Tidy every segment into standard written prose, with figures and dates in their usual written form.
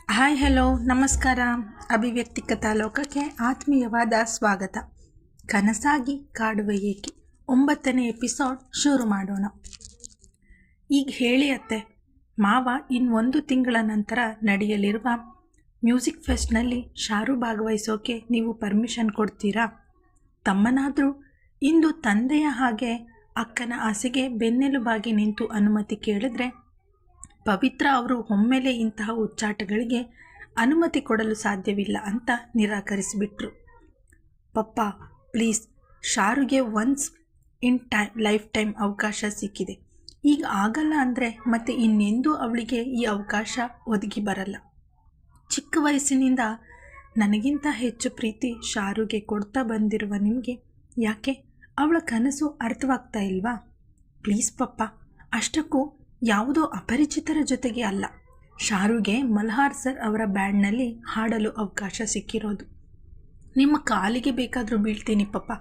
Hi hello ನಮಸ್ಕಾರ. ಅಭಿವ್ಯಕ್ತಿ ಕಥಾಲೋಕಕ್ಕೆ ಆತ್ಮೀಯವಾದ ಸ್ವಾಗತ. ಕನಸಾಗಿ ಕಾಡುವ ಏಕೆ 9ನೇ ಎಪಿಸೋಡ್ ಶುರು ಮಾಡೋಣ. ಈಗ ಹೇಳಿ ಅತ್ತೆ, ಮಾವ ಇನ್ನು 1 ತಿಂಗಳ ನಂತರ ನಡೆಯಲಿರುವ ಮ್ಯೂಸಿಕ್ ಫೆಸ್ಟ್ನಲ್ಲಿ ಶಾರು ಭಾಗವಹಿಸೋಕೆ ನೀವು ಪರ್ಮಿಷನ್ ಕೊಡ್ತೀರಾ? ತಮ್ಮನಾದರೂ ಇಂದು ತಂದೆಯ ಹಾಗೆ ಅಕ್ಕನ ಆಸೆಗೆ ಬೆನ್ನೆಲುಬಾಗಿ ನಿಂತು ಅನುಮತಿ ಕೇಳಿದ್ರೆ ಪವಿತ್ರ ಅವರು ಒಮ್ಮೆಲೆ ಇಂತಹ ಉಚ್ಚಾಟಗಳಿಗೆ ಅನುಮತಿ ಕೊಡಲು ಸಾಧ್ಯವಿಲ್ಲ ಅಂತ ನಿರಾಕರಿಸಿಬಿಟ್ರು. ಪಪ್ಪ ಪ್ಲೀಸ್, ಶಾರುಗೆ ಒನ್ಸ್ ಇನ್ ಲೈಫ್ ಟೈಮ್ ಅವಕಾಶ ಸಿಕ್ಕಿದೆ. ಈಗ ಆಗಲ್ಲ ಅಂದರೆ ಮತ್ತೆ ಇನ್ನೆಂದೂ ಅವಳಿಗೆ ಈ ಅವಕಾಶ ಒದಗಿ ಬರಲ್ಲ. ಚಿಕ್ಕ ವಯಸ್ಸಿನಿಂದ ನನಗಿಂತ ಹೆಚ್ಚು ಪ್ರೀತಿ ಶಾರುಗೆ ಕೊಡ್ತಾ ಬಂದಿರುವ ನಿಮಗೆ ಯಾಕೆ ಅವಳ ಕನಸು ಅರ್ಥವಾಗ್ತಾ ಇಲ್ವಾ? ಪ್ಲೀಸ್ ಪಪ್ಪ, ಅಷ್ಟಕ್ಕೂ ಯಾವುದೋ ಅಪರಿಚಿತರ ಜೊತೆಗೆ ಅಲ್ಲ, ಶಾರುಗೆ ಮಲ್ಹಾರ್ ಸರ್ ಅವರ ಬ್ಯಾಂಡ್ನಲ್ಲಿ ಹಾಡಲು ಅವಕಾಶ ಸಿಕ್ಕಿರೋದು. ನಿಮ್ಮ ಕಾಲಿಗೆ ಬೇಕಾದರೂ ಬೀಳ್ತೀನಿ ಪಪ್ಪ.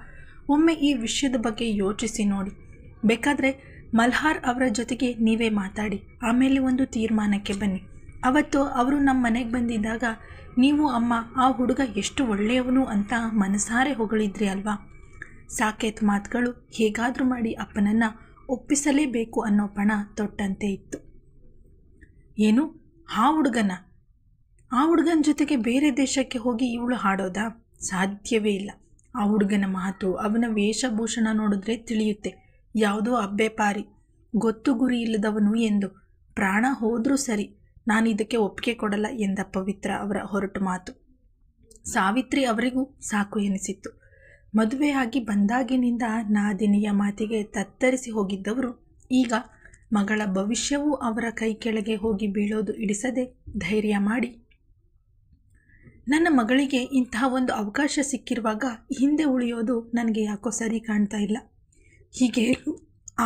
ಒಮ್ಮೆ ಈ ವಿಷಯದ ಬಗ್ಗೆ ಯೋಚಿಸಿ ನೋಡಿ. ಬೇಕಾದರೆ ಮಲ್ಹಾರ್ ಅವರ ಜೊತೆಗೆ ನೀವೇ ಮಾತಾಡಿ, ಆಮೇಲೆ ಒಂದು ತೀರ್ಮಾನಕ್ಕೆ ಬನ್ನಿ. ಅವತ್ತು ಅವರು ನಮ್ಮ ಮನೆಗೆ ಬಂದಿದ್ದಾಗ ನೀವು ಅಮ್ಮ ಆ ಹುಡುಗ ಎಷ್ಟು ಒಳ್ಳೆಯವನು ಅಂತ ಮನಸಾರೆ ಹೊಗಳಿದ್ರಿ ಅಲ್ವಾ? ಸಾಕೇತ್ ಮಾತುಗಳು ಹೇಗಾದರೂ ಮಾಡಿ ಅಪ್ಪನನ್ನು ಒಪ್ಪಿಸಲೇಬೇಕು ಅನ್ನೋ ಪಣ ತೊಟ್ಟಂತೆ ಇತ್ತು. ಏನು, ಆ ಹುಡುಗನ ಜೊತೆಗೆ ಬೇರೆ ದೇಶಕ್ಕೆ ಹೋಗಿ ಇವಳು ಹಾಡೋದಾ? ಸಾಧ್ಯವೇ ಇಲ್ಲ. ಆ ಹುಡುಗನ ಮಾತು, ಅವನ ವೇಷಭೂಷಣ ನೋಡಿದ್ರೆ ತಿಳಿಯುತ್ತೆ ಯಾವುದೋ ಅಬ್ಬೆಪಾರಿ, ಗೊತ್ತು ಗುರಿ ಇಲ್ಲದವನು ಎಂದು. ಪ್ರಾಣ ಹೋದರೂ ಸರಿ, ನಾನು ಇದಕ್ಕೆ ಒಪ್ಪಿಗೆ ಕೊಡಲ್ಲ ಎಂದ ಪವಿತ್ರ ಅವರ ಹೊರಟು ಮಾತು ಸಾವಿತ್ರಿ ಅವರಿಗೂ ಸಾಕು ಎನಿಸಿತ್ತು. ಮದುವೆಯಾಗಿ ಬಂದಾಗಿನಿಂದ ನಾದಿನಿಯ ಮಾತಿಗೆ ತತ್ತರಿಸಿ ಹೋಗಿದ್ದವರು ಈಗ ಮಗಳ ಭವಿಷ್ಯವೂ ಅವರ ಕೈ ಕೆಳಗೆ ಹೋಗಿ ಬೀಳೋದು ಇಡಿಸದೆ ಧೈರ್ಯ ಮಾಡಿ, ನನ್ನ ಮಗಳಿಗೆ ಇಂತಹ ಒಂದು ಅವಕಾಶ ಸಿಕ್ಕಿರುವಾಗ ಹಿಂದೆ ಉಳಿಯೋದು ನನಗೆ ಯಾಕೋ ಸರಿ ಕಾಣ್ತಾ ಇಲ್ಲ. ಹೀಗೆ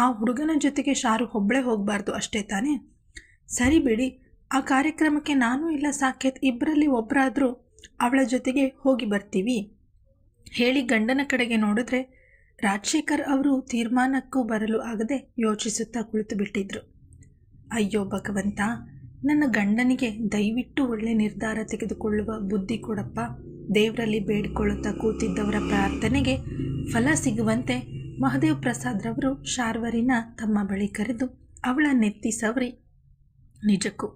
ಆ ಹುಡುಗನ ಜೊತೆಗೆ ಶಾರು ಒಬ್ಬಳೇ ಹೋಗಬಾರ್ದು ಅಷ್ಟೇ ತಾನೇ? ಸರಿ ಬಿಡಿ, ಆ ಕಾರ್ಯಕ್ರಮಕ್ಕೆ ನಾನು ಇಲ್ಲ ಸಾಕೇತ್ ಇಬ್ಬರಲ್ಲಿ ಒಬ್ಬರಾದರೂ ಅವಳ ಜೊತೆಗೆ ಹೋಗಿ ಬರ್ತೀವಿ ಹೇಳಿ ಗಂಡನ ಕಡೆಗೆ ನೋಡಿದ್ರೆ ರಾಜಶೇಖರ್ ಅವರು ತೀರ್ಮಾನಕ್ಕೂ ಬರಲು ಆಗದೆ ಯೋಚಿಸುತ್ತಾ ಕುಳಿತು ಬಿಟ್ಟಿದ್ರು. ಅಯ್ಯೋ ಭಗವಂತ, ನನ್ನ ಗಂಡನಿಗೆ ದಯವಿಟ್ಟು ಒಳ್ಳೆ ನಿರ್ಧಾರ ತೆಗೆದುಕೊಳ್ಳುವ ಬುದ್ಧಿ ಕೊಡಪ್ಪ. ದೇವರಲ್ಲಿ ಬೇಡಿಕೊಳ್ಳುತ್ತಾ ಕೂತಿದ್ದವರ ಪ್ರಾರ್ಥನೆಗೆ ಫಲ ಸಿಗುವಂತೆ ಮಹದೇವ್ ಪ್ರಸಾದ್ರವರು ಶಾರ್ವರಿನ ತಮ್ಮ ಬಳಿ ಕರೆದು ಅವಳ ನೆತ್ತಿ ಸವರಿ, ನಿಜಕ್ಕೂ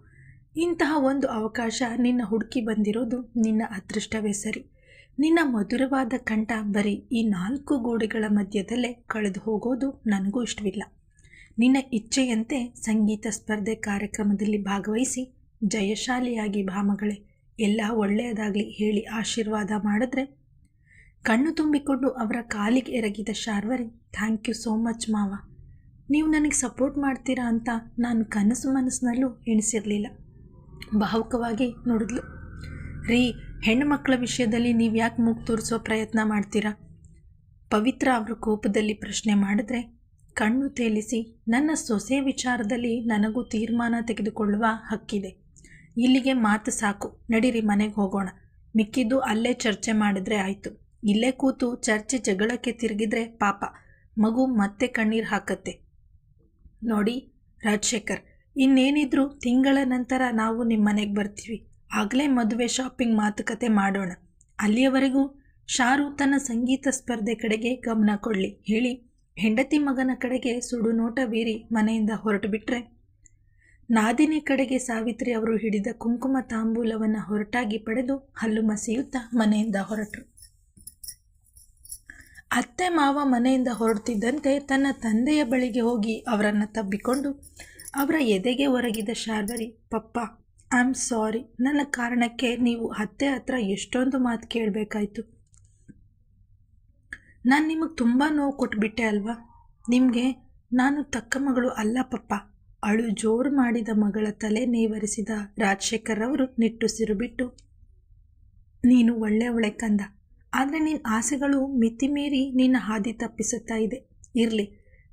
ಇಂತಹ ಒಂದು ಅವಕಾಶ ನಿನ್ನ ಹುಡುಕಿ ಬಂದಿರೋದು ನಿನ್ನ ಅದೃಷ್ಟವೇ ಸರಿ. ನಿನ್ನ ಮಧುರವಾದ ಕಂಠ ಬರೀ ಈ 4 ಗೋಡೆಗಳ ಮಧ್ಯದಲ್ಲೇ ಕಳೆದು ಹೋಗೋದು ನನಗೂ ಇಷ್ಟವಿಲ್ಲ. ನಿನ್ನ ಇಚ್ಛೆಯಂತೆ ಸಂಗೀತ ಸ್ಪರ್ಧೆ ಕಾರ್ಯಕ್ರಮದಲ್ಲಿ ಭಾಗವಹಿಸಿ ಜಯಶಾಲಿಯಾಗಿ ಭಾಮಗಳೇ, ಎಲ್ಲ ಒಳ್ಳೆಯದಾಗಲಿ ಹೇಳಿ ಆಶೀರ್ವಾದ ಮಾಡಿದ್ರೆ ಕಣ್ಣು ತುಂಬಿಕೊಂಡು ಅವರ ಕಾಲಿಗೆ ಎರಗಿದ Sharvari, thank you so much ಮಾವ. ನೀವು ನನಗೆ ಸಪೋರ್ಟ್ ಮಾಡ್ತೀರಾ ಅಂತ ನಾನು ಮನಸ್ಸಿನಲ್ಲೂ ಎಣಿಸಿರಲಿಲ್ಲ. ಭಾವುಕವಾಗಿ ನೋಡಿದ್ಲು. ರೀ, ಹೆಣ್ಣು ಮಕ್ಕಳ ವಿಷಯದಲ್ಲಿ ನೀವು ಯಾಕೆ ಮೂಗು ತೋರಿಸೋ ಪ್ರಯತ್ನ ಮಾಡ್ತೀರಾ? ಪವಿತ್ರ ಅವರು ಕೋಪದಲ್ಲಿ ಪ್ರಶ್ನೆ ಮಾಡಿದ್ರೆ ಕಣ್ಣು ತೇಲಿಸಿ, ನನ್ನ ಸೊಸೆ ವಿಚಾರದಲ್ಲಿ ನನಗೂ ತೀರ್ಮಾನ ತೆಗೆದುಕೊಳ್ಳುವ ಹಕ್ಕಿದೆ. ಇಲ್ಲಿಗೆ ಮಾತು ಸಾಕು, ನಡೀರಿ ಮನೆಗೆ ಹೋಗೋಣ. ಮಿಕ್ಕಿದ್ದು ಅಲ್ಲೇ ಚರ್ಚೆ ಮಾಡಿದ್ರೆ ಆಯಿತು. ಇಲ್ಲೇ ಕೂತು ಚರ್ಚೆ ಜಗಳಕ್ಕೆ ತಿರುಗಿದ್ರೆ ಪಾಪ ಮಗು ಮತ್ತೆ ಕಣ್ಣೀರು ಹಾಕತ್ತೆ. ನೋಡಿ ರಾಜಶೇಖರ್, ಇನ್ನೇನಿದ್ರು ತಿಂಗಳ ನಂತರ ನಾವು ನಿಮ್ಮ ಮನೆಗೆ ಬರ್ತೀವಿ. ಆಗಲೇ ಮದುವೆ ಶಾಪಿಂಗ್ ಮಾತುಕತೆ ಮಾಡೋಣ. ಅಲ್ಲಿಯವರೆಗೂ ಶಾರು ತನ್ನ ಸಂಗೀತ ಸ್ಪರ್ಧೆ ಕಡೆಗೆ ಗಮನ ಕೊಡಲಿ ಹೇಳಿ ಹೆಂಡತಿ ಮಗನ ಕಡೆಗೆ ಸುಡು ನೋಟ ಬೀರಿ ಮನೆಯಿಂದ ಹೊರಟು ಬಿಟ್ರೆ, ನಾದಿನಿ ಕಡೆಗೆ ಸಾವಿತ್ರಿ ಅವರು ಹಿಡಿದ ಕುಂಕುಮ ತಾಂಬೂಲವನ್ನು ಹೊರಟಾಗಿ ಪಡೆದು ಹಲ್ಲು ಮಸಿಯುತ್ತಾ ಮನೆಯಿಂದ ಹೊರಟರು. ಅತ್ತೆ ಮಾವ ಮನೆಯಿಂದ ಹೊರಡ್ತಿದ್ದಂತೆ ತನ್ನ ತಂದೆಯ ಬಳಿಗೆ ಹೋಗಿ ಅವರನ್ನು ತಬ್ಬಿಕೊಂಡು ಅವರ ಎದೆಗೆ ಒರಗಿದ ಶಾರ್ವರಿ, ಪಪ್ಪ ಐ ಆಮ್ ಸಾರಿ, ನನ್ನ ಕಾರಣಕ್ಕೆ ನೀವು ಅತ್ತೆ ಹತ್ರ ಎಷ್ಟೊಂದು ಮಾತು ಕೇಳಬೇಕಾಯ್ತು. ನಾನು ನಿಮಗೆ ತುಂಬ ನೋವು ಕೊಟ್ಬಿಟ್ಟೆ ಅಲ್ವಾ? ನಿಮಗೆ ನಾನು ತಕ್ಕ ಮಗಳು ಅಲ್ಲ ಪಪ್ಪ. ಅಳು ಜೋರು ಮಾಡಿದ ಮಗಳ ತಲೆ ನೇವರಿಸಿದ ರಾಜಶೇಖರ್ ಅವರು ನಿಟ್ಟುಸಿರು ಬಿಟ್ಟು, ನೀನು ಒಳ್ಳೆಯವಳೆ ಕಂದ, ಆದರೆ ನಿನ್ನ ಆಸೆಗಳು ಮಿತಿಮೀರಿ ನಿನ್ನ ಹಾದಿ ತಪ್ಪಿಸುತ್ತಾ ಇದೆ. ಇರಲಿ,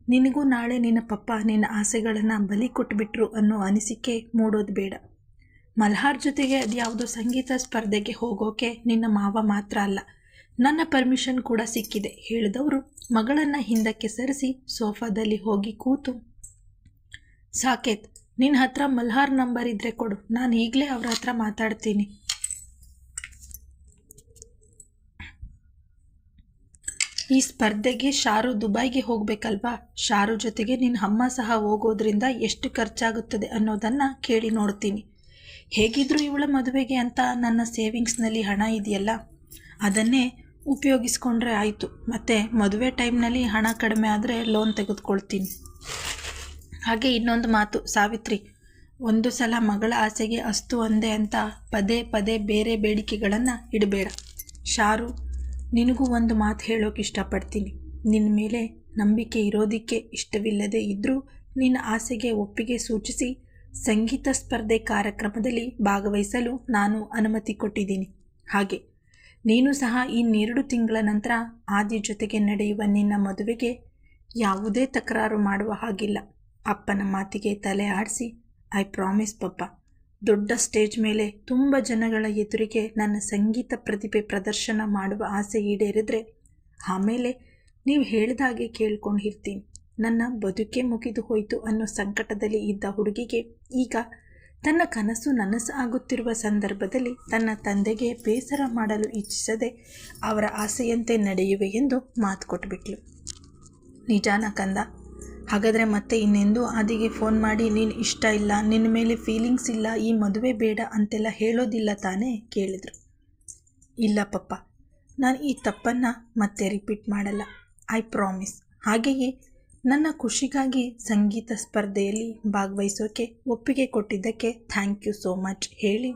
ನಿನಗೂ ನಾಳೆ ನಿನ್ನ ಪಪ್ಪ ನಿನ್ನ ಆಸೆಗಳನ್ನು ಬಲಿ ಕೊಟ್ಟುಬಿಟ್ರು ಅನ್ನೋ ಅನಿಸಿಕೆ ಮೂಡೋದು ಬೇಡ. ಮಲ್ಹಾರ್ ಜೊತೆಗೆ ಅದ್ಯಾವುದೋ ಸಂಗೀತ ಸ್ಪರ್ಧೆಗೆ ಹೋಗೋಕೆ ನಿನ್ನ ಮಾವ ಮಾತ್ರ ಅಲ್ಲ, ನನ್ನ ಪರ್ಮಿಷನ್ ಕೂಡ ಸಿಕ್ಕಿದೆ ಹೇಳಿದವರು ಮಗಳನ್ನು ಹಿಂದಕ್ಕೆ ಸರಿಸಿ ಸೋಫಾದಲ್ಲಿ ಹೋಗಿ ಕೂತು, ಸಾಕೇತ್ ನಿನ್ನ ಹತ್ರ ಮಲ್ಹಾರ್ ನಂಬರ್ ಇದ್ದರೆ ಕೊಡು, ನಾನು ಈಗಲೇ ಅವ್ರ ಹತ್ರ ಮಾತಾಡ್ತೀನಿ. ಈ ಸ್ಪರ್ಧೆಗೆ ಶಾರು ದುಬೈಗೆ ಹೋಗಬೇಕಲ್ವಾ? ಶಾರು ಜೊತೆಗೆ ನಿನ್ನ ಅಮ್ಮ ಸಹ ಹೋಗೋದ್ರಿಂದ ಎಷ್ಟು ಖರ್ಚಾಗುತ್ತದೆ ಅನ್ನೋದನ್ನು ಕೇಳಿ ನೋಡ್ತೀನಿ. ಹೇಗಿದ್ರೂ ಇವಳ ಮದುವೆಗೆ ಅಂತ ನನ್ನ ಸೇವಿಂಗ್ಸ್ನಲ್ಲಿ ಹಣ ಇದೆಯಲ್ಲ, ಅದನ್ನೇ ಉಪಯೋಗಿಸ್ಕೊಂಡ್ರೆ ಆಯಿತು. ಮತ್ತು ಮದುವೆ ಟೈಮ್ನಲ್ಲಿ ಹಣ ಕಡಿಮೆ ಆದರೆ ಲೋನ್ ತೆಗೆದುಕೊಳ್ತೀನಿ. ಹಾಗೆ ಇನ್ನೊಂದು ಮಾತು ಸಾವಿತ್ರಿ, ಒಂದು ಸಲ ಮಗಳ ಆಸೆಗೆ ಅಸ್ತು ಅಂದೆ ಅಂತ ಪದೇ ಪದೇ ಬೇರೆ ಬೇಡಿಕೆಗಳನ್ನು ಇಡಬೇಡ. ಶಾರು, ನಿನಗೂ ಒಂದು ಮಾತು ಹೇಳೋಕೆ ಇಷ್ಟಪಡ್ತೀನಿ. ನಿನ್ನ ಮೇಲೆ ನಂಬಿಕೆ ಇರೋದಕ್ಕೆ ಇಷ್ಟವಿಲ್ಲದೆ ಇದ್ದರೂ ನಿನ್ನ ಆಸೆಗೆ ಒಪ್ಪಿಗೆ ಸೂಚಿಸಿ ಸಂಗೀತ ಸ್ಪರ್ಧೆ ಕಾರ್ಯಕ್ರಮದಲ್ಲಿ ಭಾಗವಹಿಸಲು ನಾನು ಅನುಮತಿ ಕೊಟ್ಟಿದ್ದೀನಿ. ಹಾಗೆ ನೀನು ಸಹ ಇನ್ನೆರಡು ತಿಂಗಳ ನಂತರ ಆದಿ ಜೊತೆಗೆ ನಡೆಯುವ ನಿನ್ನ ಮದುವೆಗೆ ಯಾವುದೇ ತಕರಾರು ಮಾಡುವ ಹಾಗಿಲ್ಲ. ಅಪ್ಪನ ಮಾತಿಗೆ ತಲೆ ಆಡಿಸಿ ಐ ಪ್ರಾಮಿಸ್ ಪಪ್ಪ. ದೊಡ್ಡ ಸ್ಟೇಜ್ ಮೇಲೆ ತುಂಬ ಜನಗಳ ಎದುರಿಗೆ ನನ್ನ ಸಂಗೀತ ಪ್ರತಿಭೆ ಪ್ರದರ್ಶನ ಮಾಡುವ ಆಸೆ ಈಡೇರಿದ್ರೆ ಆಮೇಲೆ ನೀವು ಹೇಳಿದಾಗೆ ಕೇಳ್ಕೊಂಡಿರ್ತೀನಿ. ನನ್ನ ಬದುಕೆ ಮುಗಿದು ಹೋಯಿತು ಅನ್ನೋ ಸಂಕಟದಲ್ಲಿ ಇದ್ದ ಹುಡುಗಿಗೆ ಈಗ ತನ್ನ ಕನಸು ನನಸು ಆಗುತ್ತಿರುವ ಸಂದರ್ಭದಲ್ಲಿ ತನ್ನ ತಂದೆಗೆ ಬೇಸರ ಮಾಡಲು ಇಚ್ಛಿಸದೆ ಅವರ ಆಸೆಯಂತೆ ನಡೆಯುವೆ ಎಂದು ಮಾತು ಕೊಟ್ಬಿಟ್ಲು. ನಿಜಾನ ಕಂದ? ಹಾಗಾದರೆ ಮತ್ತೆ ಇನ್ನೆಂದೂ ಆದಿಗೆ ಫೋನ್ ಮಾಡಿ ನೀನು ಇಷ್ಟ ಇಲ್ಲ, ನಿನ್ನ ಮೇಲೆ ಫೀಲಿಂಗ್ಸ್ ಇಲ್ಲ, ಈ ಮದುವೆ ಬೇಡ ಅಂತೆಲ್ಲ ಹೇಳೋದಿಲ್ಲ ತಾನೇ ಕೇಳಿದರು. ಇಲ್ಲ ಪಪ್ಪ, ನಾನು ಈ ತಪ್ಪನ್ನು ಮತ್ತೆ ರಿಪೀಟ್ ಮಾಡಲ್ಲ. I promise. ಹಾಗೆಯೇ ನನ್ನ ಖುಷಿಗಾಗಿ ಸಂಗೀತ ಸ್ಪರ್ಧೆಯಲ್ಲಿ ಭಾಗವಹಿಸೋಕೆ ಒಪ್ಪಿಗೆ ಕೊಟ್ಟಿದ್ದಕ್ಕೆ ಥ್ಯಾಂಕ್ ಯು ಸೋ ಮಚ್ ಹೇಳಿ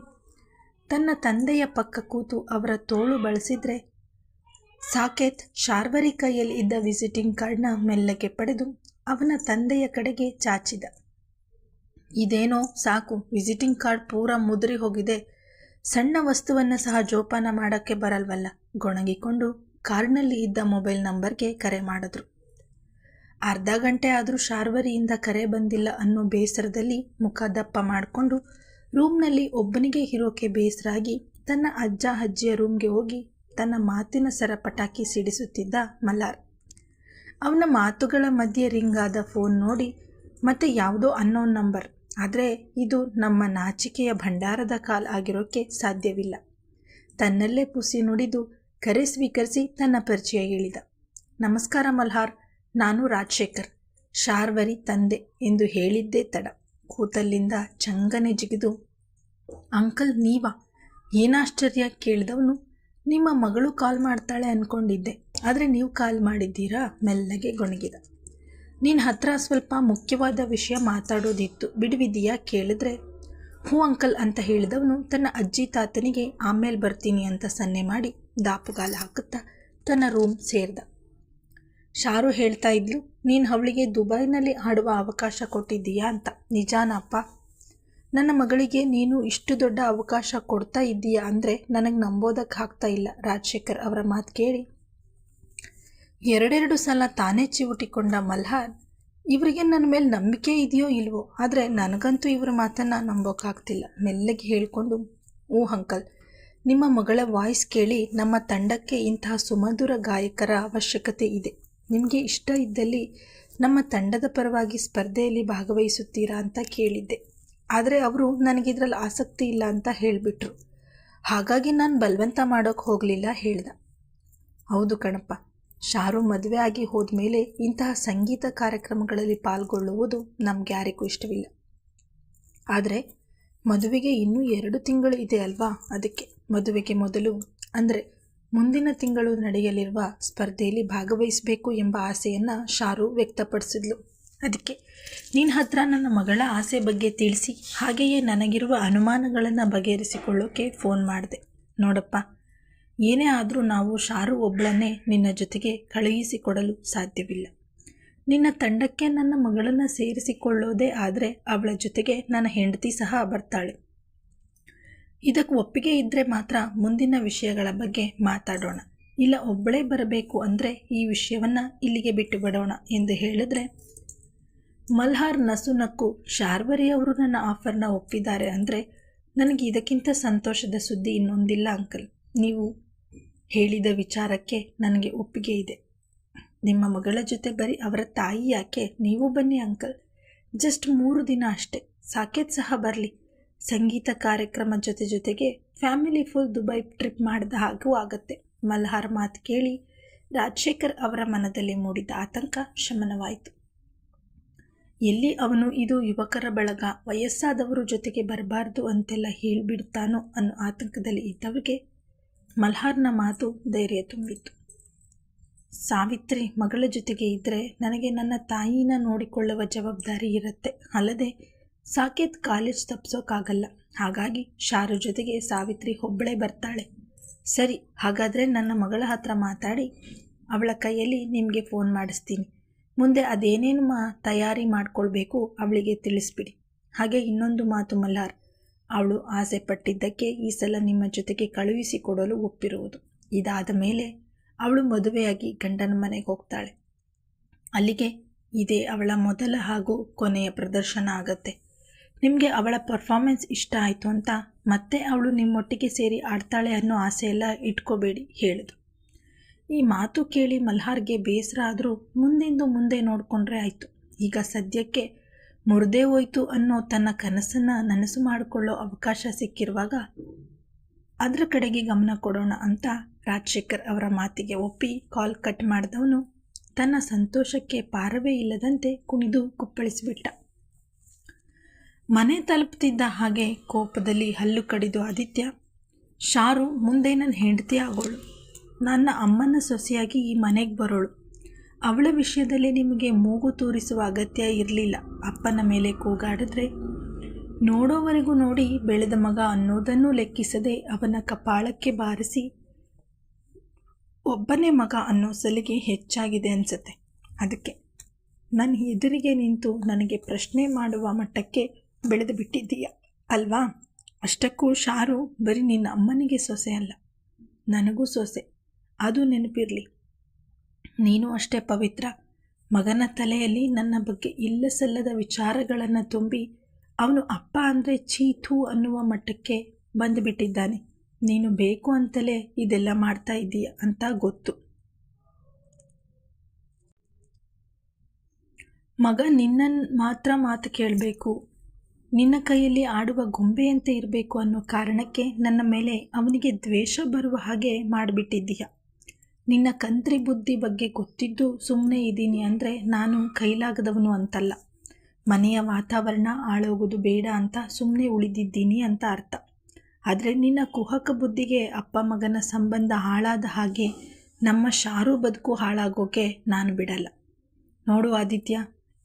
ತನ್ನ ತಂದೆಯ ಪಕ್ಕ ಕೂತು ಅವರ ತೋಳು ಬಳಸಿದರೆ ಸಾಕೇತ್ ಶಾರ್ವರಿ ಕೈಯಲ್ಲಿ ಇದ್ದ ವಿಸಿಟಿಂಗ್ ಕಾರ್ಡ್ನ ಮೆಲ್ಲಗೆ ಪಡೆದು ಅವನ ತಂದೆಯ ಕಡೆಗೆ ಚಾಚಿದ. ಇದೇನೋ ಸಾಕು, ವಿಸಿಟಿಂಗ್ ಕಾರ್ಡ್ ಪೂರ ಮುದುರಿ ಹೋಗಿದೆ, ಸಣ್ಣ ವಸ್ತುವನ್ನು ಸಹ ಜೋಪಾನ ಮಾಡೋಕ್ಕೆ ಬರಲ್ವಲ್ಲ. ಗೊಣಗಿಕೊಂಡು ಕಾರ್ಡ್ನಲ್ಲಿ ಇದ್ದ ಮೊಬೈಲ್ ನಂಬರ್ಗೆ ಕರೆ ಮಾಡಿದ್ರು. ಅರ್ಧ ಗಂಟೆ ಆದರೂ ಶಾರ್ವರಿಯಿಂದ ಕರೆ ಬಂದಿಲ್ಲ ಅನ್ನೋ ಬೇಸರದಲ್ಲಿ ಮುಖ ದಪ್ಪ ಮಾಡಿಕೊಂಡು ರೂಮ್ನಲ್ಲಿ ಒಬ್ಬನಿಗೆ ಇರೋಕೆ ಬೇಸರಾಗಿ ತನ್ನ ಅಜ್ಜ ಅಜ್ಜಿಯ ರೂಮ್ಗೆ ಹೋಗಿ ತನ್ನ ಮಾತಿನ ಸರ ಪಟಾಕಿ ಸಿಡಿಸುತ್ತಿದ್ದ ಮಲ್ಹಾರ್. ಅವನ ಮಾತುಗಳ ಮಧ್ಯೆ ರಿಂಗ್ ಆದ ಫೋನ್ ನೋಡಿ ಮತ್ತೆ ಯಾವುದೋ ಅನ್ನೋನ್ ನಂಬರ್. ಆದರೆ ಇದು ನಮ್ಮ ನಾಚಿಕೆಯ ಭಂಡಾರದ ಕಾಲ್ ಆಗಿರೋಕ್ಕೆ ಸಾಧ್ಯವಿಲ್ಲ. ತನ್ನಲ್ಲೇ ಪುಸಿ ನುಡಿದು ಕರೆ ಸ್ವೀಕರಿಸಿ ತನ್ನ ಪರಿಚಯ ಹೇಳಿದ. ನಮಸ್ಕಾರ ಮಲ್ಹಾರ್, ನಾನು ರಾಜಶೇಖರ್, ಶಾರ್ವರಿ ತಂದೆ ಎಂದು ಹೇಳಿದ್ದೇ ತಡ ಕೂತಲ್ಲಿಂದ ಚಂಗನೆ ಜಿಗಿದು ಅಂಕಲ್ ನೀವಾ? ಏನಾಶ್ಚರ್ಯ ಕೇಳಿದವನು ನಿಮ್ಮ ಮಗಳು ಕಾಲ್ ಮಾಡ್ತಾಳೆ ಅಂದ್ಕೊಂಡಿದ್ದೆ, ಆದರೆ ನೀವು ಕಾಲ್ ಮಾಡಿದ್ದೀರಾ? ಮೆಲ್ಲಗೆ ಗೊಣಗಿದ. ನಿನ್ನ ಹತ್ರ ಸ್ವಲ್ಪ ಮುಖ್ಯವಾದ ವಿಷಯ ಮಾತಾಡೋದಿತ್ತು, ಬಿಡುವಿದೆಯಾ ಕೇಳಿದ್ರೆ ಹ್ಞೂ ಅಂಕಲ್ ಅಂತ ಹೇಳಿದವನು ತನ್ನ ಅಜ್ಜಿ ತಾತನಿಗೆ ಆಮೇಲೆ ಬರ್ತೀನಿ ಅಂತ ಸನ್ನೆ ಮಾಡಿ ದಾಪುಗಾಲ ಹಾಕುತ್ತಾ ತನ್ನ ರೂಮ್ ಸೇರಿದ. ಶಾರು ಹೇಳ್ತಾ ಇದ್ಲು, ನೀನು ಅವಳಿಗೆ ದುಬೈನಲ್ಲಿ ಆಡುವ ಅವಕಾಶ ಕೊಟ್ಟಿದ್ದೀಯಾ ಅಂತ. ನಿಜಾನಪ್ಪ? ನನ್ನ ಮಗಳಿಗೆ ನೀನು ಇಷ್ಟು ದೊಡ್ಡ ಅವಕಾಶ ಕೊಡ್ತಾ ಇದ್ದೀಯಾ ಅಂದರೆ ನನಗೆ ನಂಬೋದಕ್ಕೆ ಆಗ್ತಾ ಇಲ್ಲ. ರಾಜಶೇಖರ್ ಅವರ ಮಾತು ಕೇಳಿ ಎರಡೆರಡು ಸಲ ತಾನೇ ಚಿವುಟಿಕೊಂಡ ಮಲ್ಹಾರ್, ಇವರಿಗೆ ನನ್ನ ಮೇಲೆ ನಂಬಿಕೆ ಇದೆಯೋ ಇಲ್ವೋ, ಆದರೆ ನನಗಂತೂ ಇವರ ಮಾತನ್ನು ನಂಬೋಕ್ಕಾಗ್ತಿಲ್ಲ. ಮೆಲ್ಲಗೆ ಹೇಳಿಕೊಂಡು ಓ ಅಂಕಲ್, ನಿಮ್ಮ ಮಗಳ ವಾಯ್ಸ್ ಕೇಳಿ ನಮ್ಮ ತಂಡಕ್ಕೆ ಇಂತಹ ಸುಮಧುರ ಗಾಯಕರ ಅವಶ್ಯಕತೆ ಇದೆ. ನಿಮಗೆ ಇಷ್ಟ ಇದ್ದಲ್ಲಿ ನಮ್ಮ ತಂಡದ ಪರವಾಗಿ ಸ್ಪರ್ಧೆಯಲ್ಲಿ ಭಾಗವಹಿಸುತ್ತೀರಾ ಅಂತ ಕೇಳಿದ್ದೆ, ಆದರೆ ಅವರು ನನಗಿದ್ರಲ್ಲಿ ಆಸಕ್ತಿ ಇಲ್ಲ ಅಂತ ಹೇಳಿಬಿಟ್ರು. ಹಾಗಾಗಿ ನಾನು ಬಲವಂತ ಮಾಡೋಕ್ಕೆ ಹೋಗಲಿಲ್ಲ ಹೇಳ್ದ. ಹೌದು ಕಣಪ್ಪ, ಶಾರು ಮದುವೆ ಆಗಿ ಹೋದ್ಮೇಲೆ ಇಂತಹ ಸಂಗೀತ ಕಾರ್ಯಕ್ರಮಗಳಲ್ಲಿ ಪಾಲ್ಗೊಳ್ಳುವುದು ನಮ್ಗೆ ಯಾರಿಗೂ ಇಷ್ಟವಿಲ್ಲ. ಆದರೆ ಮದುವೆಗೆ ಇನ್ನೂ 2 ತಿಂಗಳು ಇದೆ ಅಲ್ವಾ, ಅದಕ್ಕೆ ಮದುವೆಗೆ ಮೊದಲು ಅಂದರೆ ಮುಂದಿನ ತಿಂಗಳು ನಡೆಯಲಿರುವ ಸ್ಪರ್ಧೆಯಲ್ಲಿ ಭಾಗವಹಿಸಬೇಕು ಎಂಬ ಆಸೆಯನ್ನು ಶಾರು ವ್ಯಕ್ತಪಡಿಸಿದ್ಲು. ಅದಕ್ಕೆ ನಿನ್ನ ಹತ್ರ ನನ್ನ ಮಗಳ ಆಸೆ ಬಗ್ಗೆ ತಿಳಿಸಿ ಹಾಗೆಯೇ ನನಗಿರುವ ಅನುಮಾನಗಳನ್ನು ಬಗೆಹರಿಸಿಕೊಳ್ಳೋಕೆ ಫೋನ್ ಮಾಡಿದೆ. ನೋಡಪ್ಪ, ಏನೇ ಆದರೂ ನಾವು ಶಾರು ಒಬ್ಬಳನ್ನೇ ನಿನ್ನ ಜೊತೆಗೆ ಕಳುಹಿಸಿಕೊಡಲು ಸಾಧ್ಯವಿಲ್ಲ. ನಿನ್ನ ತಂಡಕ್ಕೆ ನನ್ನ ಮಗಳನ್ನು ಸೇರಿಸಿಕೊಳ್ಳೋದೇ ಆದರೆ ಅವಳ ಜೊತೆಗೆ ನನ್ನ ಹೆಂಡತಿ ಸಹ ಬರ್ತಾಳೆ. ಇದಕ್ಕೆ ಒಪ್ಪಿಗೆ ಇದ್ದರೆ ಮಾತ್ರ ಮುಂದಿನ ವಿಷಯಗಳ ಬಗ್ಗೆ ಮಾತಾಡೋಣ, ಇಲ್ಲ ಒಬ್ಬಳೇ ಬರಬೇಕು ಅಂದರೆ ಈ ವಿಷಯವನ್ನು ಇಲ್ಲಿಗೆ ಬಿಟ್ಟು ಬಿಡೋಣ ಎಂದು ಹೇಳಿದ್ರೆ ಮಲ್ಹಾರ್ ನಸು ನಕ್ಕು ಶಾರ್ವರಿ ಅವರು ನನ್ನ ಆಫರ್ನ ಒಪ್ಪಿದ್ದಾರೆ ಅಂದರೆ ನನಗೆ ಇದಕ್ಕಿಂತ ಸಂತೋಷದ ಸುದ್ದಿ ಇನ್ನೊಂದಿಲ್ಲ ಅಂಕಲ್. ನೀವು ಹೇಳಿದ ವಿಚಾರಕ್ಕೆ ನನಗೆ ಒಪ್ಪಿಗೆ ಇದೆ. ನಿಮ್ಮ ಮಗಳ ಜೊತೆ ಬರೀ ಅವರ ತಾಯಿ ಯಾಕೆ, ನೀವು ಬನ್ನಿ ಅಂಕಲ್, ಜಸ್ಟ್ 3 ದಿನ ಅಷ್ಟೇ, ಸಾಕೇತ್ ಸಹ ಬರಲಿ. ಸಂಗೀತ ಕಾರ್ಯಕ್ರಮ ಜೊತೆಗೆ ಫ್ಯಾಮಿಲಿ ಫುಲ್ ದುಬೈ ಟ್ರಿಪ್ ಮಾಡಿದ ಹಾಗೂ ಆಗತ್ತೆ. ಮಲ್ಹಾರ್ ಮಾತು ಕೇಳಿ ರಾಜಶೇಖರ್ ಅವರ ಮನದಲ್ಲಿ ಮೂಡಿದ ಆತಂಕ ಶಮನವಾಯಿತು. ಎಲ್ಲಿ ಅವನು ಇದು ಯುವಕರ ಬಳಗ, ವಯಸ್ಸಾದವರು ಜೊತೆಗೆ ಬರಬಾರ್ದು ಅಂತೆಲ್ಲ ಹೇಳಿಬಿಡ್ತಾನೋ ಅನ್ನೋ ಆತಂಕದಲ್ಲಿ ಇದ್ದವರಿಗೆ ಮಲ್ಹಾರ್ನ ಮಾತು ಧೈರ್ಯ ತುಂಬಿತ್ತು. ಸಾವಿತ್ರಿ ಮಗಳ ಜೊತೆಗೆ ಇದ್ದರೆ ನನಗೆ ನನ್ನ ತಾಯಿನ ನೋಡಿಕೊಳ್ಳುವ ಜವಾಬ್ದಾರಿ ಇರುತ್ತೆ. ಅಲ್ಲದೆ ಸಾಕೇತ್ ಕಾಲೇಜ್ ತಪ್ಪಿಸೋಕ್ಕಾಗಲ್ಲ. ಹಾಗಾಗಿ ಶಾರು ಜೊತೆಗೆ ಸಾವಿತ್ರಿ ಒಬ್ಬಳೇ ಬರ್ತಾಳೆ. ಸರಿ, ಹಾಗಾದರೆ ನನ್ನ ಮಗಳ ಹತ್ರ ಮಾತಾಡಿ ಅವಳ ಕೈಯಲ್ಲಿ ನಿಮಗೆ ಫೋನ್ ಮಾಡಿಸ್ತೀನಿ. ಮುಂದೆ ಅದೇನೇನು ತಯಾರಿ ಮಾಡಿಕೊಳ್ಬೇಕು ಅವಳಿಗೆ ತಿಳಿಸ್ಬಿಡಿ. ಹಾಗೆ ಇನ್ನೊಂದು ಮಾತು ಮಲ್ಹಾರ್, ಅವಳು ಆಸೆ ಪಟ್ಟಿದ್ದಕ್ಕೆ ಈ ಸಲ ನಿಮ್ಮ ಜೊತೆಗೆ ಕಳುಹಿಸಿಕೊಡಲು ಒಪ್ಪಿರುವುದು. ಇದಾದ ಮೇಲೆ ಅವಳು ಮದುವೆಯಾಗಿ ಗಂಡನ ಮನೆಗೆ ಹೋಗ್ತಾಳೆ. ಅಲ್ಲಿಗೆ ಇದೇ ಅವಳ ಮೊದಲ ಹಾಗೂ ಕೊನೆಯ ಪ್ರದರ್ಶನ ಆಗತ್ತೆ. ನಿಮಗೆ ಅವಳ ಪರ್ಫಾರ್ಮೆನ್ಸ್ ಇಷ್ಟ ಆಯಿತು ಅಂತ ಮತ್ತೆ ಅವಳು ನಿಮ್ಮೊಟ್ಟಿಗೆ ಸೇರಿ ಆಡ್ತಾಳೆ ಅನ್ನೋ ಆಸೆಯೆಲ್ಲ ಇಟ್ಕೋಬೇಡಿ ಹೇಳಿದ್ರು. ಈ ಮಾತು ಕೇಳಿ ಮಲ್ಹಾರ್ಗೆ ಬೇಸರ ಆದರೂ ಮುಂದೆ ನೋಡಿಕೊಂಡ್ರೆ ಆಯಿತು. ಈಗ ಸದ್ಯಕ್ಕೆ ಮುರಿದೇ ಹೋಯ್ತು ಅನ್ನೋ ತನ್ನ ಕನಸನ್ನು ನನಸು ಮಾಡಿಕೊಳ್ಳೋ ಅವಕಾಶ ಸಿಕ್ಕಿರುವಾಗ ಅದರ ಕಡೆಗೆ ಗಮನ ಕೊಡೋಣ ಅಂತ ರಾಜಶೇಖರ್ ಅವರ ಮಾತಿಗೆ ಒಪ್ಪಿ ಕಾಲ್ ಕಟ್ ಮಾಡಿದವನು ತನ್ನ ಸಂತೋಷಕ್ಕೆ ಪಾರವೇ ಇಲ್ಲದಂತೆ ಕುಣಿದು ಕುಪ್ಪಳಿಸಿಬಿಟ್ಟ. ಮನೆ ತಲುಪುತ್ತಿದ್ದ ಹಾಗೆ ಕೋಪದಲ್ಲಿ ಹಲ್ಲು ಕಡಿದು ಆದಿತ್ಯ, ಶಾರು ಮುಂದೆ ನನ್ನ ಹೆಂಡತಿ ಆಗೋಳು, ನನ್ನ ಅಮ್ಮನ ಸೊಸೆಯಾಗಿ ಈ ಮನೆಗೆ ಬರೋಳು. ಅವಳ ವಿಷಯದಲ್ಲಿ ನಿಮಗೆ ಮೂಗು ತೂರಿಸುವ ಅಗತ್ಯ ಇರಲಿಲ್ಲ. ಅಪ್ಪನ ಮೇಲೆ ಕೂಗಾಡಿದ್ರೆ ನೋಡೋವರೆಗೂ ನೋಡಿ ಬೆಳೆದ ಮಗ ಅನ್ನೋದನ್ನು ಲೆಕ್ಕಿಸದೆ ಅವನ ಕಪಾಳಕ್ಕೆ ಬಾರಿಸಿ ಒಬ್ಬನೇ ಮಗ ಅನ್ನೋ ಸಲಿಗೆ ಹೆಚ್ಚಾಗಿದೆ ಅನಿಸುತ್ತೆ. ಅದಕ್ಕೆ ನನ್ನ ಎದುರಿಗೆ ನಿಂತು ನನಗೆ ಪ್ರಶ್ನೆ ಮಾಡುವ ಮಟ್ಟಕ್ಕೆ ಬೆಳೆದು ಬಿಟ್ಟಿದ್ದೀಯ ಅಲ್ವಾ? ಅಷ್ಟಕ್ಕೂ ಶಾರು ಬರೀ ನಿನ್ನ ಅಮ್ಮನಿಗೆ ಸೊಸೆ ಅಲ್ಲ, ನನಗೂ ಸೊಸೆ. ಅದು ನೆನಪಿರಲಿ. ನೀನು ಅಷ್ಟೇ ಪವಿತ್ರ. ಮಗನ ತಲೆಯಲ್ಲಿ ನನ್ನ ಬಗ್ಗೆ ಇಲ್ಲಸಲ್ಲದ ವಿಚಾರಗಳನ್ನು ತುಂಬಿ ಅವನು ಅಪ್ಪ ಅಂದರೆ ಚೀತು ಅನ್ನುವ ಮಟ್ಟಕ್ಕೆ ಬಂದುಬಿಟ್ಟಿದ್ದಾನೆ. ನೀನು ಬೇಕು ಅಂತಲೇ ಇದೆಲ್ಲ ಮಾಡ್ತಾ ಇದ್ದೀಯ ಅಂತ ಗೊತ್ತು. ಮಗ ನಿನ್ನನ್ನು ಮಾತ್ರ ಮಾತು ಕೇಳಬೇಕು, ನಿನ್ನ ಕೈಯಲ್ಲಿ ಆಡುವ ಗೊಂಬೆಯಂತೆ ಇರಬೇಕು ಅನ್ನೋ ಕಾರಣಕ್ಕೆ ನನ್ನ ಮೇಲೆ ಅವನಿಗೆ ದ್ವೇಷ ಬರುವ ಹಾಗೆ ಮಾಡಿಬಿಟ್ಟಿದ್ದೀಯ. ನಿನ್ನ ಕಂತ್ರಿ ಬುದ್ಧಿ ಬಗ್ಗೆ ಗೊತ್ತಿದ್ದು ಸುಮ್ಮನೆ ಇದ್ದೀನಿ ಅಂದರೆ ನಾನು ಕೈಲಾಗದವನು ಅಂತಲ್ಲ. ಮನೆಯ ವಾತಾವರಣ ಹಾಳೋಗೋದು ಬೇಡ ಅಂತ ಸುಮ್ಮನೆ ಉಳಿದಿದ್ದೀನಿ ಅಂತ ಅರ್ಥ. ಆದರೆ ನಿನ್ನ ಕುಹಕ ಬುದ್ಧಿಗೆ ಅಪ್ಪ ಮಗನ ಸಂಬಂಧ ಹಾಳಾದ ಹಾಗೆ ನಮ್ಮ ಶಾರು ಬದುಕು ಹಾಳಾಗೋಕೆ ನಾನು ಬಿಡಲ್ಲ. ನೋಡು ಆದಿತ್ಯ,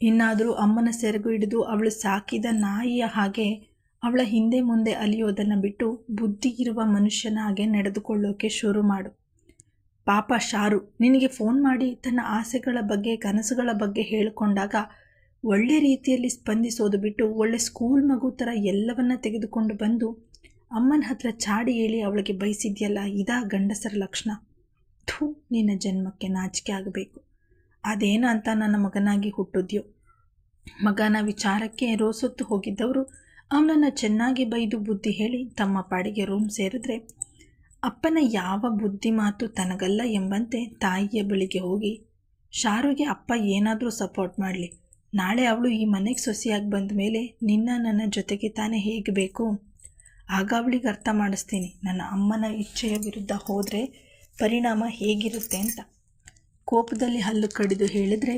ಇನ್ನಾದರೂ ಅಮ್ಮನ ಸೆರಗು ಹಿಡಿದು ಅವಳು ಸಾಕಿದ ನಾಯಿಯ ಹಾಗೆ ಅವಳ ಹಿಂದೆ ಮುಂದೆ ಅಲಿಯೋದನ್ನು ಬಿಟ್ಟು ಬುದ್ಧಿ ಇರುವ ಮನುಷ್ಯನ ಹಾಗೆ ನಡೆದುಕೊಳ್ಳೋಕೆ ಶುರು ಮಾಡು. ಪಾಪ ಶಾರು ನಿನಗೆ ಫೋನ್ ಮಾಡಿ ತನ್ನ ಆಸೆಗಳ ಬಗ್ಗೆ ಕನಸುಗಳ ಬಗ್ಗೆ ಹೇಳಿಕೊಂಡಾಗ ಒಳ್ಳೆ ರೀತಿಯಲ್ಲಿ ಸ್ಪಂದಿಸೋದು ಬಿಟ್ಟು ಒಳ್ಳೆ ಸ್ಕೂಲ್ ಮಗು ಥರ ಎಲ್ಲವನ್ನ ತೆಗೆದುಕೊಂಡು ಬಂದು ಅಮ್ಮನ ಹತ್ರ ಚಾಡಿ ಹೇಳಿ ಅವಳಿಗೆ ಬಯಸಿದ್ಯಲ್ಲ, ಇದಾ ಗಂಡಸರ ಲಕ್ಷಣ? ಥೂ, ನಿನ್ನ ಜನ್ಮಕ್ಕೆ ನಾಚಿಕೆ ಆಗಬೇಕು. ಅದೇನು ಅಂತ ನನ್ನ ಮಗನಾಗಿ ಹುಟ್ಟಿದ್ಯೋ. ಮಗನ ವಿಚಾರಕ್ಕೆ ರೋಸೊತ್ತು ಹೋಗಿದ್ದವರು ಅವನನ್ನು ಚೆನ್ನಾಗಿ ಬೈದು ಬುದ್ಧಿ ಹೇಳಿ ತಮ್ಮ ಪಾಡಿಗೆ ರೂಮ್ ಸೇರಿದ್ರೆ ಅಪ್ಪನ ಯಾವ ಬುದ್ಧಿ ಮಾತು ತನಗಲ್ಲ ಎಂಬಂತೆ ತಾಯಿಯ ಬಳಿಗೆ ಹೋಗಿ, ಶಾರುಗೆ ಅಪ್ಪ ಏನಾದರೂ ಸಪೋರ್ಟ್ ಮಾಡಲಿ, ನಾಳೆ ಅವಳು ಈ ಮನೆಗೆ ಸೊಸೆಯಾಗಿ ಬಂದ ಮೇಲೆ ನನ್ನ ಜೊತೆಗೆ ತಾನೇ ಹೇಗೆ ಬೇಕು, ಆಗ ಅವಳಿಗೆ ಅರ್ಥ ಮಾಡಿಸ್ತೀನಿ ನನ್ನ ಅಮ್ಮನ ಇಚ್ಛೆಯ ವಿರುದ್ಧ ಹೋದರೆ ಪರಿಣಾಮ ಹೇಗಿರುತ್ತೆ ಅಂತ. ಕೋಪದಲ್ಲಿ ಹಲ್ಲು ಕಡಿದು ಹೇಳಿದರೆ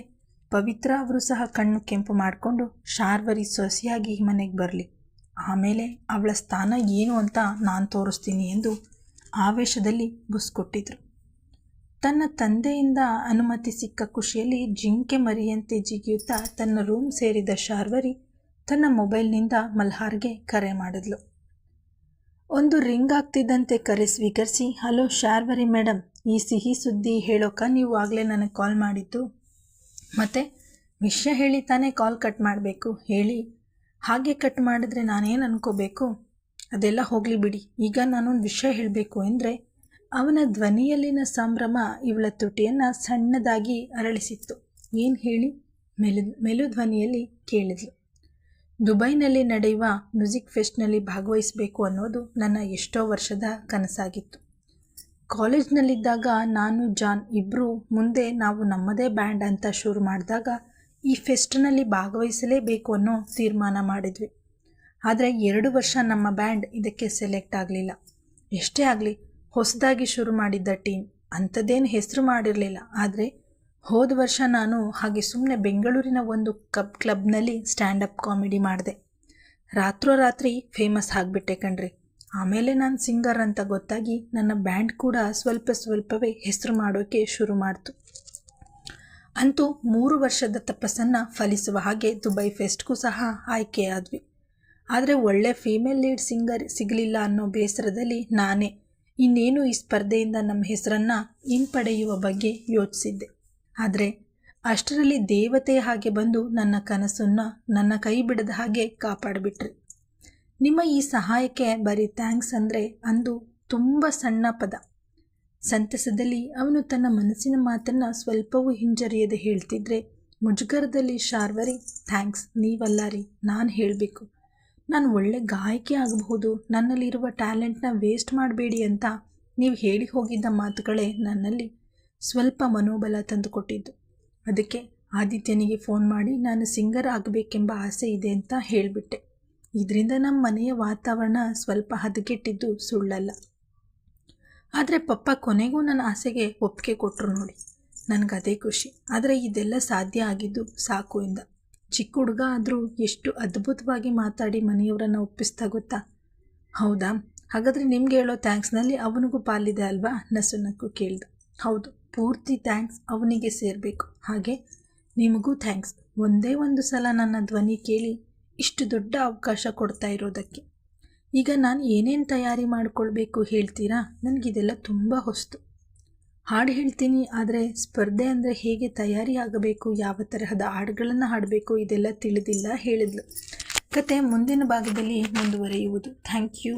ಪವಿತ್ರ ಅವರು ಸಹ ಕಣ್ಣು ಕೆಂಪು ಮಾಡಿಕೊಂಡು ಶಾರ್ವರಿ ಸೊಸೆಯಾಗಿ ಈ ಮನೆಗೆ ಬರಲಿ, ಆಮೇಲೆ ಅವಳ ಸ್ಥಾನ ಏನು ಅಂತ ನಾನು ತೋರಿಸ್ತೀನಿ ಎಂದು ಆವೇಶದಲ್ಲಿ ಬುಸ್ಕೊಟ್ಟಿದ್ರು. ತನ್ನ ತಂದೆಯಿಂದ ಅನುಮತಿ ಸಿಕ್ಕ ಖುಷಿಯಲ್ಲಿ ಜಿಂಕೆ ಮರಿಯಂತೆ ಜಿಗಿಯುತ್ತಾ ತನ್ನ ರೂಮ್ ಸೇರಿದ ಶಾರ್ವರಿ ತನ್ನ ಮೊಬೈಲ್ನಿಂದ ಮಲ್ಹಾರ್ಗೆ ಕರೆ ಮಾಡಿದ್ಲು. ಒಂದು ರಿಂಗ್ ಆಗ್ತಿದ್ದಂತೆ ಕರೆ ಸ್ವೀಕರಿಸಿ, ಹಲೋ ಶಾರ್ವರಿ ಮೇಡಮ್, ಈ ಸಿಹಿ ಸುದ್ದಿ ಹೇಳೋಕೆ ನೀವು ಆಗಲೇ ನನಗೆ ಕಾಲ್ ಮಾಡಿದ್ದು? ಮತ್ತು ವಿಷಯ ಹೇಳಿ ತಾನೇ ಕಾಲ್ ಕಟ್ ಮಾಡಬೇಕು, ಹೇಳಿ. ಹಾಗೆ ಕಟ್ ಮಾಡಿದ್ರೆ ನಾನೇನು ಅನ್ಕೋಬೇಕು? ಅದೆಲ್ಲ ಹೋಗಲಿ ಬಿಡಿ, ಈಗ ನಾನೊಂದು ವಿಷಯ ಹೇಳಬೇಕು ಎಂದರೆ ಅವನ ಧ್ವನಿಯಲ್ಲಿನ ಸಂಭ್ರಮ ಇವಳ ತುಟಿಯನ್ನು ಸಣ್ಣದಾಗಿ ಅರಳಿಸಿತ್ತು. ಏನು ಹೇಳಿ? ಮೆಲು ಧ್ವನಿಯಲ್ಲಿ ಕೇಳಿದ್ಲು. ದುಬೈನಲ್ಲಿ ನಡೆಯುವ ಮ್ಯೂಸಿಕ್ ಫೆಸ್ಟ್ನಲ್ಲಿ ಭಾಗವಹಿಸಬೇಕು ಅನ್ನೋದು ನನ್ನ ಎಷ್ಟೋ ವರ್ಷದ ಕನಸಾಗಿತ್ತು. ಕಾಲೇಜ್ನಲ್ಲಿದ್ದಾಗ ನಾನು ಜಾನ್ ಇಬ್ಬರು ಮುಂದೆ ನಾವು ನಮ್ಮದೇ ಬ್ಯಾಂಡ್ ಅಂತ ಶುರು ಮಾಡಿದಾಗ ಈ ಫೆಸ್ಟ್ನಲ್ಲಿ ಭಾಗವಹಿಸಲೇಬೇಕು ಅನ್ನೋ ತೀರ್ಮಾನ ಮಾಡಿದ್ವಿ. ಆದರೆ 2 ವರ್ಷ ನಮ್ಮ ಬ್ಯಾಂಡ್ ಇದಕ್ಕೆ ಸೆಲೆಕ್ಟ್ ಆಗಲಿಲ್ಲ. ಎಷ್ಟೇ ಆಗಲಿ ಹೊಸದಾಗಿ ಶುರು ಮಾಡಿದ್ದ ಟೀಮ್, ಅಂಥದ್ದೇನು ಹೆಸರು ಮಾಡಿರಲಿಲ್ಲ. ಆದರೆ ಹೋದ ವರ್ಷ ನಾನು ಹಾಗೆ ಸುಮ್ಮನೆ ಬೆಂಗಳೂರಿನ ಒಂದು ಕ್ಲಬ್ನಲ್ಲಿ ಸ್ಟ್ಯಾಂಡಪ್ ಕಾಮಿಡಿ ಮಾಡಿದೆ. ರಾತ್ರೋರಾತ್ರಿ ಫೇಮಸ್ ಆಗಿಬಿಟ್ಟೆ ಕಣ್ರಿ. ಆಮೇಲೆ ನಾನು ಸಿಂಗರ್ ಅಂತ ಗೊತ್ತಾಗಿ ನನ್ನ ಬ್ಯಾಂಡ್ ಕೂಡ ಸ್ವಲ್ಪವೇ ಹೆಸರು ಮಾಡೋಕ್ಕೆ ಶುರು ಮಾಡ್ತು. ಅಂತೂ 3 ವರ್ಷದ ತಪಸ್ಸನ್ನು ಫಲಿಸುವ ಹಾಗೆ ದುಬೈ ಫೆಸ್ಟ್ಗೂ ಸಹ ಆಯ್ಕೆ ಆದ್ವಿ. ಆದರೆ ಒಳ್ಳೆ ಫೀಮೇಲ್ ಲೀಡ್ ಸಿಂಗರ್ ಸಿಗಲಿಲ್ಲ ಅನ್ನೋ ಬೇಸರದಲ್ಲಿ ನಾನೇ ಇನ್ನೇನು ಈ ಸ್ಪರ್ಧೆಯಿಂದ ನಮ್ಮ ಹೆಸರನ್ನು ಹಿಂಪಡೆಯುವ ಬಗ್ಗೆ ಯೋಚಿಸಿದ್ದೆ. ಆದರೆ ಅಷ್ಟರಲ್ಲಿ ದೇವತೆ ಹಾಗೆ ಬಂದು ನನ್ನ ಕನಸನ್ನು ನನ್ನ ಕೈ ಬಿಡದ ಹಾಗೆ ಕಾಪಾಡಿಬಿಟ್ರಿ. ನಿಮ್ಮ ಈ ಸಹಾಯಕ್ಕೆ ಬರೀ ಥ್ಯಾಂಕ್ಸ್ ಅಂದರೆ ಅಂದು ತುಂಬ ಸಣ್ಣ ಪದ. ಸಂತಸದಲ್ಲಿ ಅವನು ತನ್ನ ಮನಸ್ಸಿನ ಮಾತನ್ನು ಸ್ವಲ್ಪವೂ ಹಿಂಜರಿಯದೆ ಹೇಳ್ತಿದ್ರೆ ಮುಜುಗರದಲ್ಲಿ ಶಾರ್ವರಿ, ಥ್ಯಾಂಕ್ಸ್ ನೀವಲ್ಲ ರೀ, ನಾನು ಹೇಳಬೇಕು. ನಾನು ಒಳ್ಳೆ ಗಾಯಕಿ ಆಗಬಹುದು, ನನ್ನಲ್ಲಿರುವ ಟ್ಯಾಲೆಂಟ್ನ ವೇಸ್ಟ್ ಮಾಡಬೇಡಿ ಅಂತ ನೀವು ಹೇಳಿ ಹೋಗಿದ್ದ ಮಾತುಗಳೇ ನನ್ನಲ್ಲಿ ಸ್ವಲ್ಪ ಮನೋಬಲ ತಂದುಕೊಟ್ಟಿದ್ದು. ಅದಕ್ಕೆ ಆದಿತ್ಯನಿಗೆ ಫೋನ್ ಮಾಡಿ ನಾನು ಸಿಂಗರ್ ಆಗಬೇಕೆಂಬ ಆಸೆ ಇದೆ ಅಂತ ಹೇಳಿಬಿಟ್ಟೆ. ಇದರಿಂದ ನಮ್ಮ ಮನೆಯ ವಾತಾವರಣ ಸ್ವಲ್ಪ ಹದಗೆಟ್ಟಿದ್ದು ಸುಳ್ಳಲ್ಲ. ಆದರೆ ಪಪ್ಪ ಕೊನೆಗೂ ನನ್ನ ಆಸೆಗೆ ಒಪ್ಪಿಗೆ ಕೊಟ್ಟರು ನೋಡಿ. ನನಗದೇ ಖುಷಿ. ಆದರೆ ಇದೆಲ್ಲ ಸಾಧ್ಯ ಆಗಿದ್ದು ಸಾಕು ಇಂದ. ಚಿಕ್ಕ ಹುಡುಗ ಆದರೂ ಎಷ್ಟು ಅದ್ಭುತವಾಗಿ ಮಾತಾಡಿ ಮನೆಯವರನ್ನು ಒಪ್ಪಿಸ್ತಾ ಗೊತ್ತಾ? ಹೌದಾ? ಹಾಗಾದರೆ ನಿಮ್ಗೆ ಹೇಳೋ ಥ್ಯಾಂಕ್ಸ್ನಲ್ಲಿ ಅವನಿಗೂ ಪಾಲಿದೆ ಅಲ್ವಾ? ನಸುನಕ್ಕು ಕೇಳ್ದ. ಹೌದು, ಪೂರ್ತಿ ಥ್ಯಾಂಕ್ಸ್ ಅವನಿಗೆ ಸೇರಬೇಕು. ಹಾಗೆ ನಿಮಗೂ ಥ್ಯಾಂಕ್ಸ್, ಒಂದೇ ಒಂದು ಸಲ ನನ್ನ ಧ್ವನಿ ಕೇಳಿ ಇಷ್ಟು ದೊಡ್ಡ ಅವಕಾಶ ಕೊಡ್ತಾ ಇರೋದಕ್ಕೆ. ಈಗ ನಾನು ಏನೇನು ತಯಾರಿ ಮಾಡಿಕೊಳ್ಬೇಕು ಹೇಳ್ತೀರಾ? ನನಗಿದೆಲ್ಲ ತುಂಬ ಹೊಸ್ತು. ಹಾಡು ಹೇಳ್ತೀನಿ, ಆದರೆ ಸ್ಪರ್ಧೆ ಅಂದರೆ ಹೇಗೆ ತಯಾರಿ ಆಗಬೇಕು, ಯಾವ ತರಹದ ಹಾಡುಗಳನ್ನು ಹಾಡಬೇಕು ಇದೆಲ್ಲ ತಿಳಿದಿಲ್ಲ ಹೇಳಿದ್ಲು. ಕತೆ ಮುಂದಿನ ಭಾಗದಲ್ಲಿ ಮುಂದುವರಿಯುವುದು. Thank you.